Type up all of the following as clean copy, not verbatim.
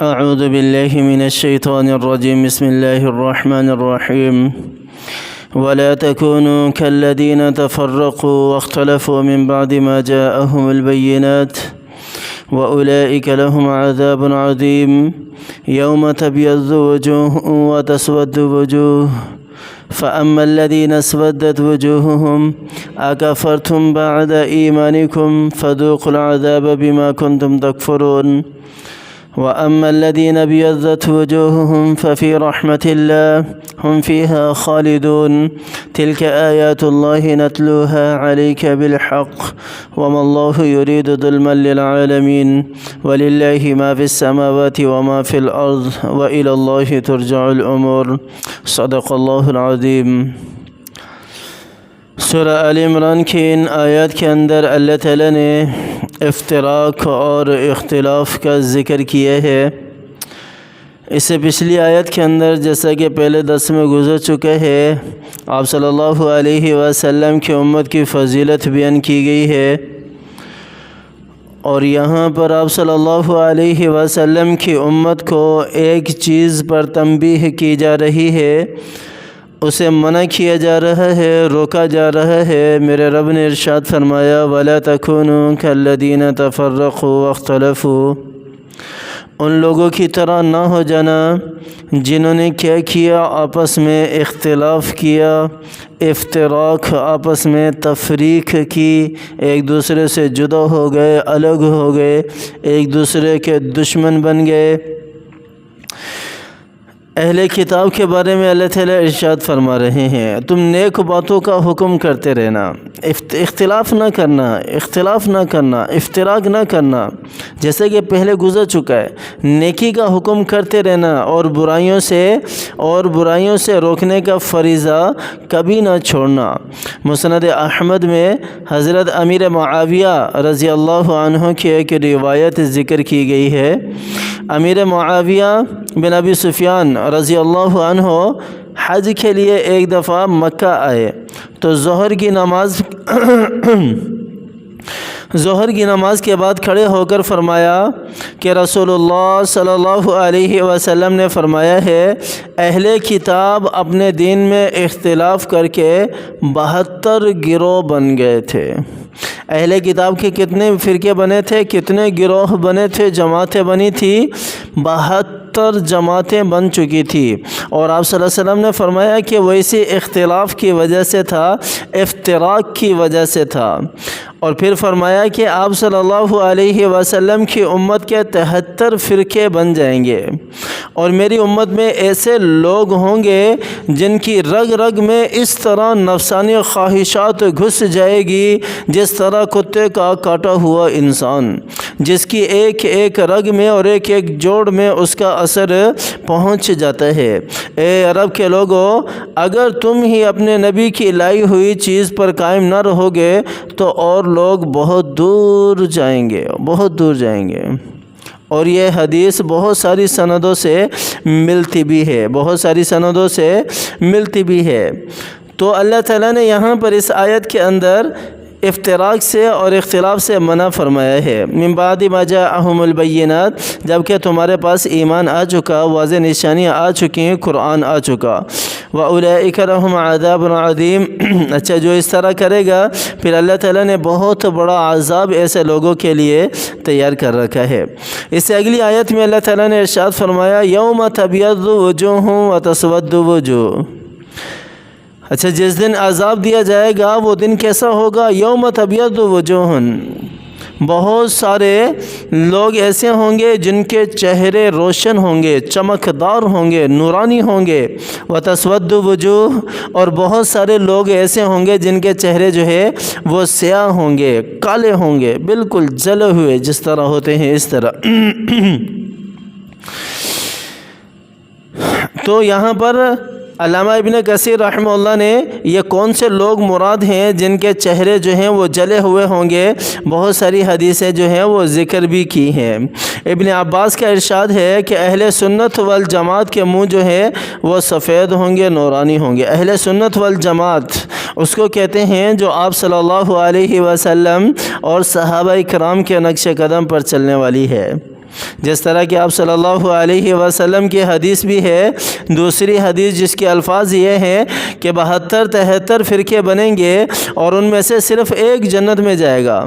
اعوذ باللہ من الشیطان الرجیم بسم اللہ الرحمن الرحیم ولا تكونوا كالذين تفرقوا واختلفوا من بعد ما جاءهم البينات وأولئك لهم عذاب عظيم يوم تبيض وجوه وتسود وجوه فأما الذين اسودت وجوههم أكفرتم بعد إيمانكم فذوقوا العذاب بما كنتم تكفرون وأما الذين ابيضت وجوههم ففي رحمة الله هم فيها خالدون تلك آيات الله نتلوها عليك بالحق وما الله يريد ظلما للعالمين ولله ما في السماوات وما في الأرض وإلى الله ترجع الأمور صدق الله العظيم۔ سورہ آل عمران کی ان آیات کے اندر اللہ تعالیٰ نے افتراق اور اختلاف کا ذکر کیا ہے۔ اس سے پچھلی آیت کے اندر جیسا کہ پہلے درس میں گزر چکا ہے، آپ صلی اللہ علیہ وسلم کی امت کی فضیلت بیان کی گئی ہے، اور یہاں پر آپ صلی اللہ علیہ وسلم کی امت کو ایک چیز پر تنبیہ کی جا رہی ہے، اسے منع کیا جا رہا ہے، روکا جا رہا ہے۔ میرے رب نے ارشاد فرمایا وَلَا تَكُونُوا كَالَّذِينَ تَفَرَّقُوا وَاخْتَلَفُوا، ان لوگوں کی طرح نہ ہو جانا جنہوں نے کیا کیا، آپس میں اختلاف کیا، افتراق، آپس میں تفریق کی، ایک دوسرے سے جدا ہو گئے، الگ ہو گئے، ایک دوسرے کے دشمن بن گئے۔ اہل کتاب کے بارے میں اللہ تعالیٰ ارشاد فرما رہے ہیں تم نیک باتوں کا حکم کرتے رہنا، اختلاف نہ کرنا، افتراق نہ کرنا، جیسے کہ پہلے گزر چکا ہے۔ نیکی کا حکم کرتے رہنا اور برائیوں سے روکنے کا فریضہ کبھی نہ چھوڑنا۔ مسند احمد میں حضرت امیر معاویہ رضی اللہ عنہ کی ایک روایت ذکر کی گئی ہے۔ امیر معاویہ بن ابی سفیان رضی اللہ عنہ حج کے لیے ایک دفعہ مکہ آئے تو ظہر کی نماز کے بعد کھڑے ہو کر فرمایا کہ رسول اللہ صلی اللہ علیہ وسلم نے فرمایا ہے اہل کتاب اپنے دین میں اختلاف کر کے 72 گروہ بن گئے تھے۔ اہل کتاب کے کتنے فرقے بنے تھے، کتنے گروہ بنے تھے، جماعتیں بنی تھی، 72 جماعتیں بن چکی تھی۔ اور آپ صلی اللہ علیہ وسلم نے فرمایا کہ وہ اسی اختلاف کی وجہ سے تھا، افتراق کی وجہ سے تھا۔ اور پھر فرمایا کہ آپ صلی اللہ علیہ وسلم کی امت کے 73 فرقے بن جائیں گے، اور میری امت میں ایسے لوگ ہوں گے جن کی رگ رگ میں اس طرح نفسانی خواہشات گھس جائے گی جس طرح کتے کا کاٹا ہوا انسان، جس کی ایک ایک رگ میں اور ایک ایک جوڑ میں اس کا اثر پہنچ جاتا ہے۔ اے عرب کے لوگوں، اگر تم ہی اپنے نبی کی لائی ہوئی چیز پر قائم نہ رہو گے تو اور لوگ بہت دور جائیں گے۔ اور یہ حدیث بہت ساری سندوں سے ملتی بھی ہے، تو اللہ تعالیٰ نے یہاں پر اس آیت کے اندر افتراق سے اور اختلاف سے منع فرمایا ہے۔ من بعد ما جاءهم البینات، جبکہ تمہارے پاس ایمان آ چکا، واضح نشانیاں آ چکی ہیں، قرآن آ چکا۔ وَأُولَئِكَ لَهُمْ عَذَابٌ عَظِيمٌ، اچھا جو اس طرح کرے گا پھر اللہ تعالیٰ نے بہت بڑا عذاب ایسے لوگوں کے لیے تیار کر رکھا ہے۔ اس سے اگلی آیت میں اللہ تعالیٰ نے ارشاد فرمایا یوم تبیض وجوہ وتسود وجوہ، اچھا جس دن عذاب دیا جائے گا وہ دن کیسا ہوگا؟ یوم تبیض وجوہ، بہت سارے لوگ ایسے ہوں گے جن کے چہرے روشن ہوں گے، چمکدار ہوں گے، نورانی ہوں گے، وتسود وجوہ، اور بہت سارے لوگ ایسے ہوں گے جن کے چہرے جو ہے وہ سیاہ ہوں گے، کالے ہوں گے، بالکل جلے ہوئے جس طرح ہوتے ہیں اس طرح۔ تو یہاں پر علامہ ابن کثیر رحمہ اللہ نے یہ کون سے لوگ مراد ہیں جن کے چہرے جو ہیں وہ جلے ہوئے ہوں گے، بہت ساری حدیثیں جو ہیں وہ ذکر بھی کی ہیں۔ ابن عباس کا ارشاد ہے کہ اہل سنت والجماعت کے منہ جو ہے وہ سفید ہوں گے، نورانی ہوں گے۔ اہل سنت والجماعت اس کو کہتے ہیں جو آپ صلی اللہ علیہ وسلم اور صحابہ کرام کے نقش قدم پر چلنے والی ہے۔ جس طرح کہ آپ صلی اللہ علیہ وسلم کی حدیث بھی ہے، دوسری حدیث جس کے الفاظ یہ ہیں کہ 72-73 فرقے بنیں گے اور ان میں سے صرف ایک جنت میں جائے گا۔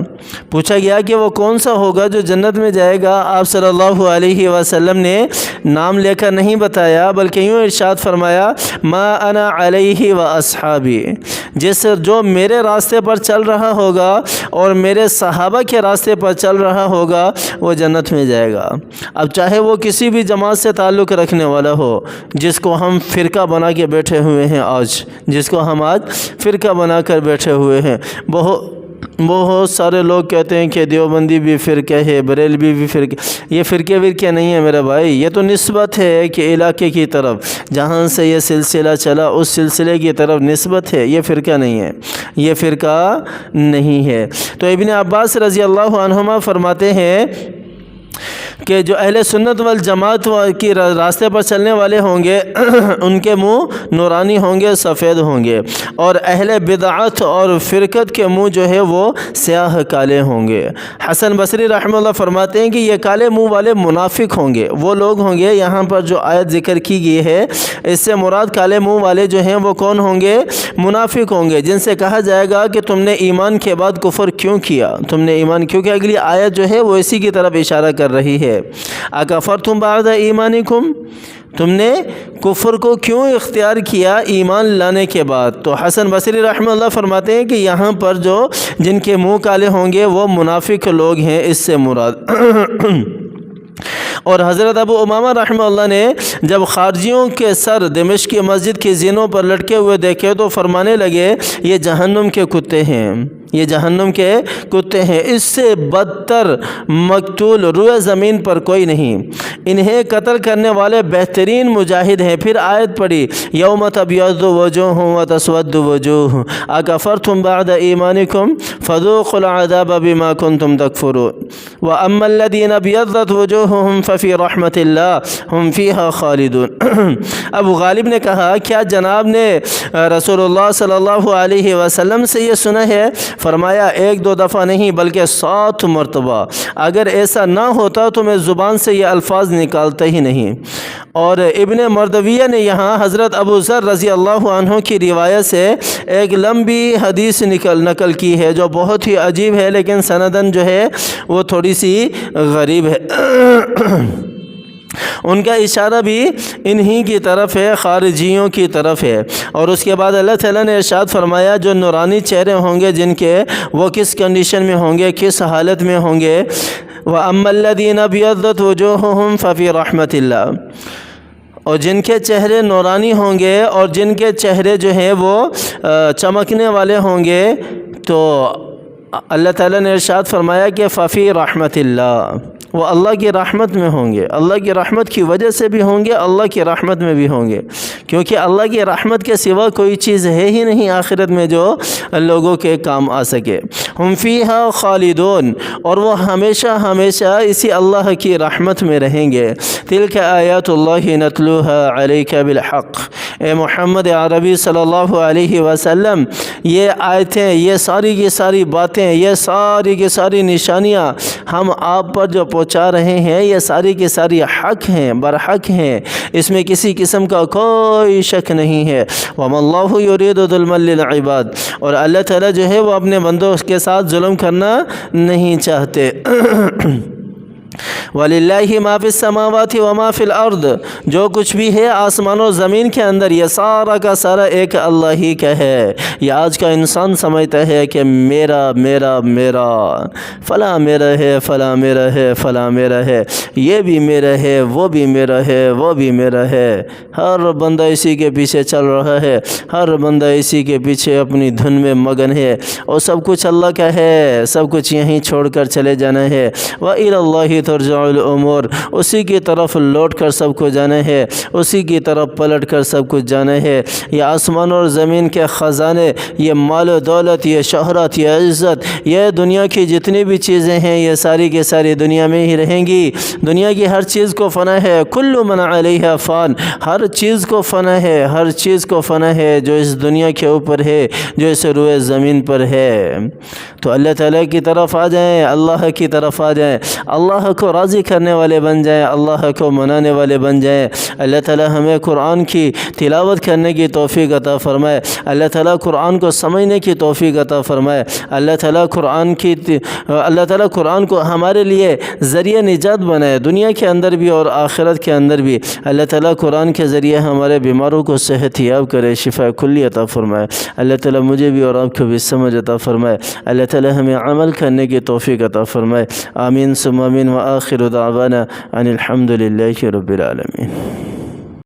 پوچھا گیا کہ وہ کون سا ہوگا جو جنت میں جائے گا؟ آپ صلی اللہ علیہ وسلم نے نام لے کر نہیں بتایا، بلکہ یوں ارشاد فرمایا، ما انا علیہ و اصحابی، جو میرے راستے پر چل رہا ہوگا اور میرے صحابہ کے راستے پر چل رہا ہوگا وہ جنت میں جائے گا۔ اب چاہے وہ کسی بھی جماعت سے تعلق رکھنے والا ہو، جس کو ہم فرقہ بنا کے بیٹھے ہوئے ہیں جس کو ہم آج فرقہ بنا کر بیٹھے ہوئے ہیں۔ بہت سارے لوگ کہتے ہیں کہ دیوبندی بھی فرقہ ہے، بریلوی بھی فرقہ۔ یہ فرقے نہیں ہے میرے بھائی، یہ تو نسبت ہے کہ علاقے کی طرف جہاں سے یہ سلسلہ چلا اس سلسلے کی طرف نسبت ہے، یہ فرقہ نہیں ہے، یہ فرقہ نہیں ہے۔ تو ابن عباس رضی اللہ عنہما فرماتے ہیں کہ جو اہل سنت والجماعت کی راستے پر چلنے والے ہوں گے ان کے منہ نورانی ہوں گے، سفید ہوں گے، اور اہل بدعت اور فرقت کے منہ جو ہے وہ سیاہ کالے ہوں گے۔ حسن بصری رحمہ اللہ فرماتے ہیں کہ یہ کالے منہ والے منافق ہوں گے، وہ لوگ ہوں گے۔ یہاں پر جو آیت ذکر کی گئی ہے اس سے مراد کالے منہ والے جو ہیں وہ کون ہوں گے؟ منافق ہوں گے، جن سے کہا جائے گا کہ تم نے ایمان کے بعد کفر کیوں کیا، تم نے ایمان کیوں کیا۔ اگلی آیت جو ہے وہ اسی کی طرف اشارہ کر رہی ہے، اکفرتم بعد ایمانکم، تم نے کفر کو کیوں اختیار کیا ایمان لانے کے بعد۔ تو حسن بصری رحمہ اللہ فرماتے ہیں کہ یہاں پر جن کے منہ کالے ہوں گے وہ منافق لوگ ہیں، اس سے مراد۔ اور حضرت ابو امامہ رحمہ اللہ نے جب خارجیوں کے سر دمشق کی مسجد کی زینوں پر لٹکے ہوئے دیکھے تو فرمانے لگے یہ جہنم کے کتے ہیں، یہ جہنم کے کتے ہیں، اس سے بدتر مقتول روئے زمین پر کوئی نہیں، انہیں قتل کرنے والے بہترین مجاہد ہیں۔ پھر آیت پڑھی، یوم تبیض وجوہ وتسود وجوہ اکفرتم بعد ایمانکم فذوقوا العذاب بما کنتم تکفرون واما الذین ابیضت وجوہہم ففی رحمت اللہ ہم فیہا خالدون۔ ابو غالب نے کہا کیا جناب نے رسول اللہ صلی اللہ علیہ وسلم سے یہ سنا ہے؟ فرمایا ایک دو دفعہ نہیں بلکہ 7 مرتبہ، اگر ایسا نہ ہوتا تو میں زبان سے یہ الفاظ نکالتا ہی نہیں۔ اور ابن مردویہ نے یہاں حضرت ابو ذر رضی اللہ عنہ کی روایت سے ایک لمبی حدیث نقل کی ہے جو بہت ہی عجیب ہے، لیکن سندن جو ہے وہ تھوڑی سی غریب ہے۔ ان کا اشارہ بھی انہی کی طرف ہے، خارجیوں کی طرف ہے۔ اور اس کے بعد اللہ تعالیٰ نے ارشاد فرمایا جو نورانی چہرے ہوں گے جن کے، وہ کس کنڈیشن میں ہوں گے، کس حالت میں ہوں گے؟ وَأَمَّا الَّذِينَ ابْيَضَّتْ وُجُوهُهُمْ فَفِي رَحْمَةِ اللَّهِ، اور جن کے چہرے نورانی ہوں گے اور جن کے چہرے جو ہیں وہ چمکنے والے ہوں گے، تو اللہ تعالیٰ نے ارشاد فرمایا کہ ففی رحمت اللہ، وہ اللہ کی رحمت میں ہوں گے، اللہ کی رحمت کی وجہ سے بھی ہوں گے، اللہ کی رحمت میں بھی ہوں گے، کیونکہ اللہ کی رحمت کے سوا کوئی چیز ہے ہی نہیں آخرت میں جو لوگوں کے کام آ سکے۔ ہم فیہا خالدون، اور وہ ہمیشہ ہمیشہ اسی اللہ کی رحمت میں رہیں گے۔ تلک آیات اللہ نتلوہا علیک بالحق، اے محمد عربی صلی اللہ علیہ وسلم، یہ آیتیں، یہ ساری کی ساری باتیں، یہ ساری کی ساری نشانیاں ہم آپ پر جو پہنچا رہے ہیں یہ ساری کی ساری حق ہیں، برحق ہیں، اس میں کسی قسم کا کوئی شک نہیں ہے۔ وَمَا اللَّهُ يُرِيدُ ظُلْمًا لِلْعِبَادِ، اور اللہ تعالیٰ جو ہے وہ اپنے بندوں کے ساتھ ظلم کرنا نہیں چاہتے۔ وَلِلَّهِ مَا فِي السَّمَاوَاتِ وَمَا فِي الْأَرْضِ، جو کچھ بھی ہے آسمان و زمین کے اندر یہ سارا کا سارا ایک اللہ ہی کا ہے۔ یہ آج کا انسان سمجھتا ہے کہ میرا میرا میرا، فلاں میرا ہے، فلاں میرا ہے، فلاں میرا ہے، یہ بھی میرا ہے، وہ بھی میرا ہے، وہ بھی میرا ہے۔ ہر بندہ اسی کے پیچھے چل رہا ہے، ہر بندہ اسی کے پیچھے اپنی دھن میں مگن ہے، اور سب کچھ اللہ کا ہے، سب کچھ یہیں چھوڑ کر چلے جانا ہے۔ وَإِلَى اللَّهِ ترجع الامور، اسی کی طرف لوٹ کر سب کو جانا ہے، اسی کی طرف پلٹ کر سب کچھ جانا ہے۔ یہ آسمان اور زمین کے خزانے، یہ مال و دولت، یہ شہرت، یہ عزت، یہ دنیا کی جتنی بھی چیزیں ہیں یہ ساری کی ساری دنیا میں ہی رہیں گی۔ دنیا کی ہر چیز کو فنا ہے، کل من علیہا فان، ہر چیز کو فنا ہے، ہر چیز کو فنا ہے جو اس دنیا کے اوپر ہے، جو اس روئے زمین پر ہے۔ تو اللہ تعالیٰ کی طرف آ جائیں، اللہ کی طرف آ جائیں، اللہ اللہ کو راضی کرنے والے بن جائیں، اللہ کو منانے والے بن جائیں۔ اللہ تعالی ہمیں قرآن کی تلاوت کرنے کی توفیق عطا فرمائے، اللہ تعالی قرآن کو سمجھنے کی توفیق عطا فرمائے، اللہ تعالی قرآن کو ہمارے لیے ذریعہ نجات بنائے، دنیا کے اندر بھی اور آخرت کے اندر بھی۔ اللہ تعالی قرآن کے ذریعے ہمارے بیماروں کو صحت یاب کرے، شفا کلی عطا فرمائے۔ اللہ تعالی مجھے بھی اور آپ کو بھی سمجھ عطا فرمائے، اللہ تعالی ہمیں عمل کرنے کی توفیق عطا فرمائے۔ آمین ثم آمین، وآخر دعوانا ان الحمد للہ رب العالمین۔